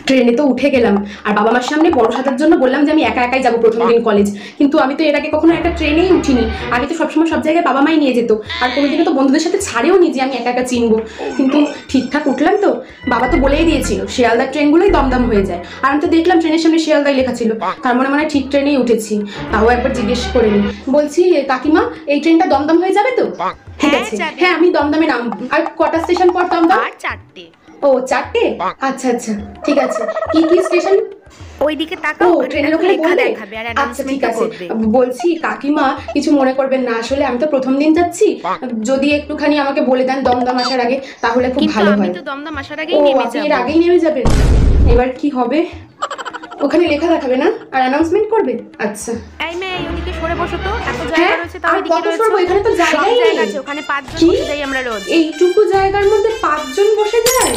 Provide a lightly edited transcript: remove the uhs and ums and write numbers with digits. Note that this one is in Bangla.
ট্রেনে তো উঠে গেলাম, আর বাবা মার সামনে বড় সাজার জন্য বললাম যে আমি একা একাই যাবো প্রথম দিন কলেজ। কিন্তু আমি তো এর আগে কখনো একটা ট্রেনেই উঠিনি। আগে তো সবসময় সব জায়গায় বাবা মাই নিয়ে যেত, আর কোনোদিনও তো বন্ধুদের সাথে ছাড়েও নি যে আমি একা একা চিনবো। কিন্তু ঠিকঠাক উঠলাম তো। বাবা তো বলেই দিয়েছিল শিয়ালদার ট্রেনগুলোই দমদম হয়ে যায়, আর আমি তো দেখলাম ট্রেনের সামনে শিয়ালদাই লেখা ছিল। তার মনে মনে ঠিক ট্রেনেই উঠেছি। তাও একবার জিজ্ঞেস করে নি। বলছি কাকিমা, এই ট্রেনটা দমদম হয়ে যাবে তো? ঠিক আছে, হ্যাঁ আমি দমদমে নামবো। আর কটা স্টেশন পর দমদম? আর 4টে। ও 4টে? আচ্ছা আচ্ছা, ঠিক আছে। কি কি স্টেশন? ওইদিকে তাকাও, ট্রেনের ওখানে লেখা বলবে? দেখাবে আর আচ্ছা ঠিক অ্যানাউন্সমেন্টও আছে। করবে। বলছি কাকিমা, কিছু মনে করবেন না, আসলে আমি তো প্রথম দিন যাচ্ছি। যদি একটুখানি আমাকে বলে দেন দমদম আসার আগে, তাহলে খুব কিন্তু ভালো আমি হয়। তো দমদম আসার ও আগেই নেমে আপনি যাব। এর আগেই নেমে যাবেন? এবার কি হবে? ওখানে লেখা দেখাবে না আর অ্যানাউন্সমেন্ট করবে? আচ্ছা। এই মেয়ে, ওদিকে সরে বসো তো, এত জায়গা হ্যাঁ, রয়েছে তাও আর এদিকে কত রয়েছে। সরবো? এখানে তো জায়গাই সব জায়গা নেই। আছে, ওখানে 5 জন কি? বসে যাই আমরা রোজ। এইটুকু জায়গার মধ্যে 5 জন বসে যায়?